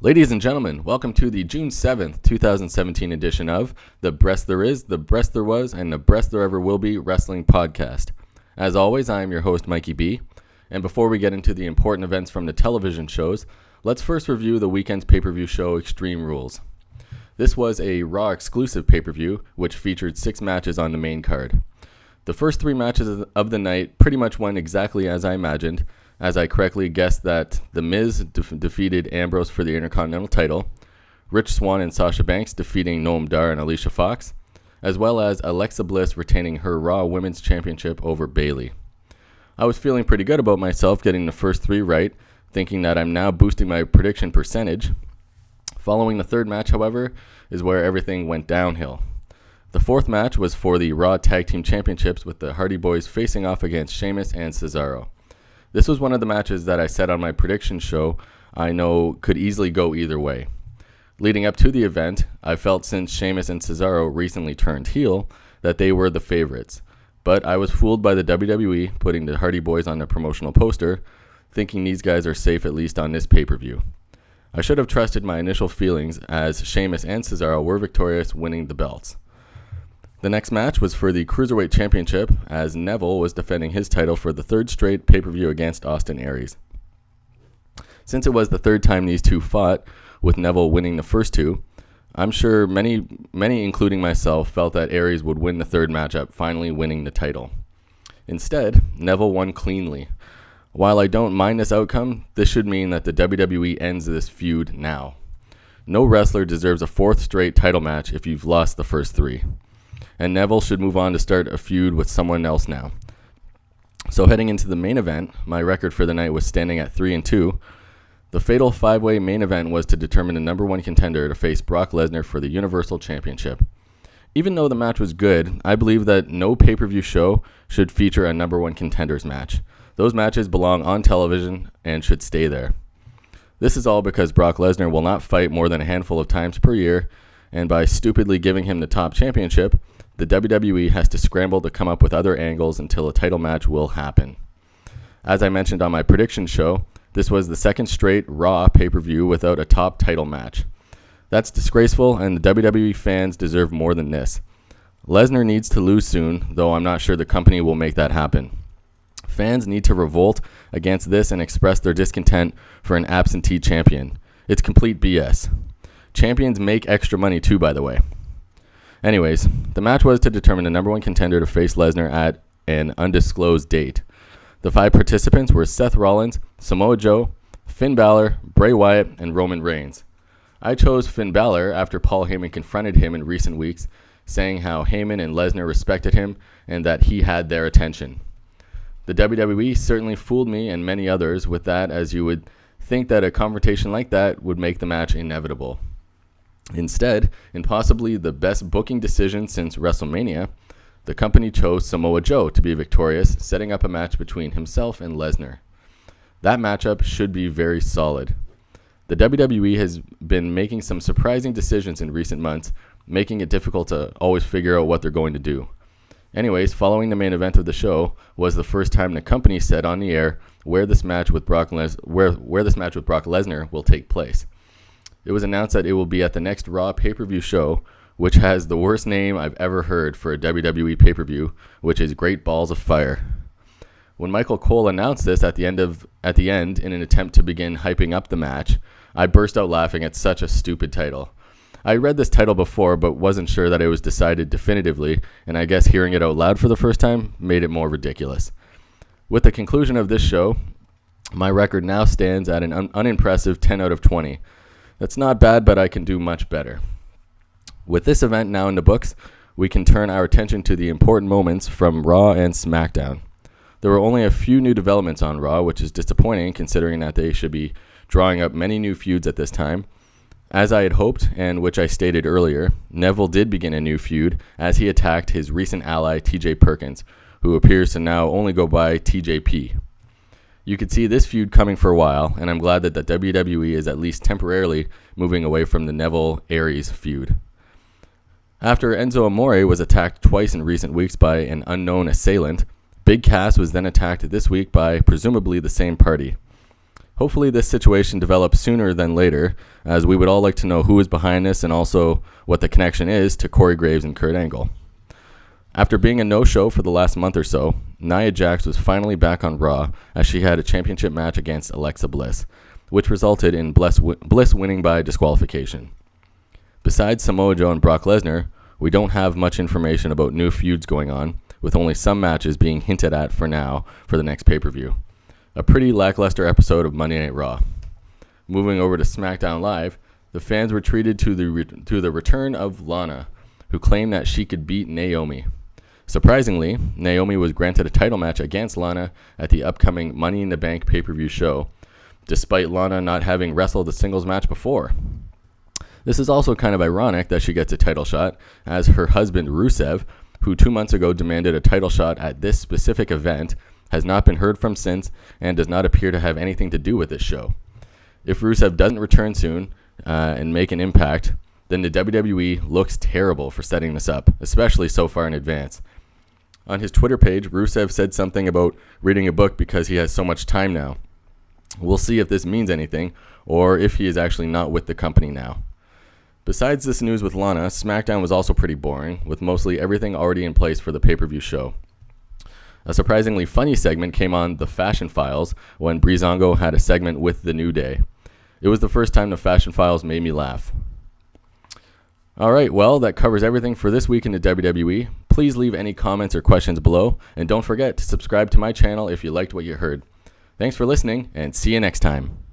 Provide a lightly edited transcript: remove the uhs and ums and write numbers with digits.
Ladies and gentlemen, welcome to the June 7th, 2017 edition of The Breast There Is, The Breast There Was, and The Breast There Ever Will Be Wrestling Podcast. As always, I am your host, Mikey B. And before we get into the important events from the television shows, let's first review the weekend's pay-per-view show, Extreme Rules. This was a Raw exclusive pay-per-view, which featured 6 matches on the main card. The first 3 matches of the night pretty much went exactly as I imagined, as I correctly guessed that The Miz defeated Ambrose for the Intercontinental title, Rich Swann and Sasha Banks defeating Noam Dar and Alicia Fox, as well as Alexa Bliss retaining her Raw Women's Championship over Bayley. I was feeling pretty good about myself getting the first 3 right, thinking that I'm now boosting my prediction percentage. Following the third match, however, is where everything went downhill. The fourth match was for the Raw Tag Team Championships with the Hardy Boys facing off against Sheamus and Cesaro. This was one of the matches that I said on my prediction show I know could easily go either way. Leading up to the event, I felt since Sheamus and Cesaro recently turned heel that they were the favorites, but I was fooled by the WWE putting the Hardy Boys on the promotional poster, thinking these guys are safe at least on this pay-per-view. I should have trusted my initial feelings as Sheamus and Cesaro were victorious, winning the belts. The next match was for the Cruiserweight Championship, as Neville was defending his title for the third straight pay-per-view against Austin Aries. Since it was the third time these two fought, with Neville winning the first 2, I'm sure many including myself felt that Aries would win the third matchup, finally winning the title. Instead, Neville won cleanly. While I don't mind this outcome, this should mean that the WWE ends this feud now. No wrestler deserves a 4th straight title match if you've lost the first 3. And Neville should move on to start a feud with someone else now. So heading into the main event, my record for the night was standing at 3-2. The fatal 5-way main event was to determine the number 1 contender to face Brock Lesnar for the Universal Championship. Even though the match was good, I believe that no pay-per-view show should feature a number 1 contenders match. Those matches belong on television and should stay there. This is all because Brock Lesnar will not fight more than a handful of times per year, and by stupidly giving him the top championship, the WWE has to scramble to come up with other angles until a title match will happen. As I mentioned on my prediction show, this was the second straight Raw pay-per-view without a top title match. That's disgraceful, and the WWE fans deserve more than this. Lesnar needs to lose soon, though I'm not sure the company will make that happen. Fans need to revolt against this and express their discontent for an absentee champion. It's complete BS. Champions make extra money too, by the way. Anyways, the match was to determine the number 1 contender to face Lesnar at an undisclosed date. The 5 participants were Seth Rollins, Samoa Joe, Finn Balor, Bray Wyatt, and Roman Reigns. I chose Finn Balor after Paul Heyman confronted him in recent weeks, saying how Heyman and Lesnar respected him and that he had their attention. The WWE certainly fooled me and many others with that, as you would think that a confrontation like that would make the match inevitable. Instead, in possibly the best booking decision since WrestleMania, the company chose Samoa Joe to be victorious, setting up a match between himself and Lesnar. That matchup should be very solid. The WWE has been making some surprising decisions in recent months, making it difficult to always figure out what they're going to do. Anyways, following the main event of the show was the first time the company said on the air where this match with Brock Lesnar will take place. It was announced that it will be at the next Raw pay-per-view show, which has the worst name I've ever heard for a WWE pay-per-view, which is Great Balls of Fire. When Michael Cole announced this at the end in an attempt to begin hyping up the match, I burst out laughing at such a stupid title. I read this title before but wasn't sure that it was decided definitively, and I guess hearing it out loud for the first time made it more ridiculous. With the conclusion of this show, my record now stands at an unimpressive 10 out of 20. That's not bad, but I can do much better. With this event now in the books, we can turn our attention to the important moments from Raw and Smackdown. There were only a few new developments on Raw, which is disappointing considering that they should be drawing up many new feuds at this time. As I had hoped, and which I stated earlier, Neville did begin a new feud as he attacked his recent ally TJ Perkins, who appears to now only go by TJP. You could see this feud coming for a while, and I'm glad that the WWE is at least temporarily moving away from the Neville-Aries feud. After Enzo Amore was attacked twice in recent weeks by an unknown assailant, Big Cass was then attacked this week by presumably the same party. Hopefully this situation develops sooner than later, as we would all like to know who is behind this and also what the connection is to Corey Graves and Kurt Angle. After being a no-show for the last month or so, Nia Jax was finally back on Raw as she had a championship match against Alexa Bliss, which resulted in Bliss winning by disqualification. Besides Samoa Joe and Brock Lesnar, we don't have much information about new feuds going on, with only some matches being hinted at for now for the next pay-per-view. A pretty lackluster episode of Monday Night Raw. Moving over to SmackDown Live, the fans were treated to the return of Lana, who claimed that she could beat Naomi. Surprisingly, Naomi was granted a title match against Lana at the upcoming Money in the Bank pay-per-view show, despite Lana not having wrestled a singles match before. This is also kind of ironic that she gets a title shot, as her husband Rusev, who 2 months ago demanded a title shot at this specific event, has not been heard from since and does not appear to have anything to do with this show. If Rusev doesn't return soon and make an impact, then the WWE looks terrible for setting this up, especially so far in advance. On his Twitter page, Rusev said something about reading a book because he has so much time now. We'll see if this means anything, or if he is actually not with the company now. Besides this news with Lana, SmackDown was also pretty boring, with mostly everything already in place for the pay-per-view show. A surprisingly funny segment came on The Fashion Files when Breezango had a segment with The New Day. It was the first time The Fashion Files made me laugh. Alright, well, that covers everything for this week in the WWE. Please leave any comments or questions below, and don't forget to subscribe to my channel if you liked what you heard. Thanks for listening, and see you next time.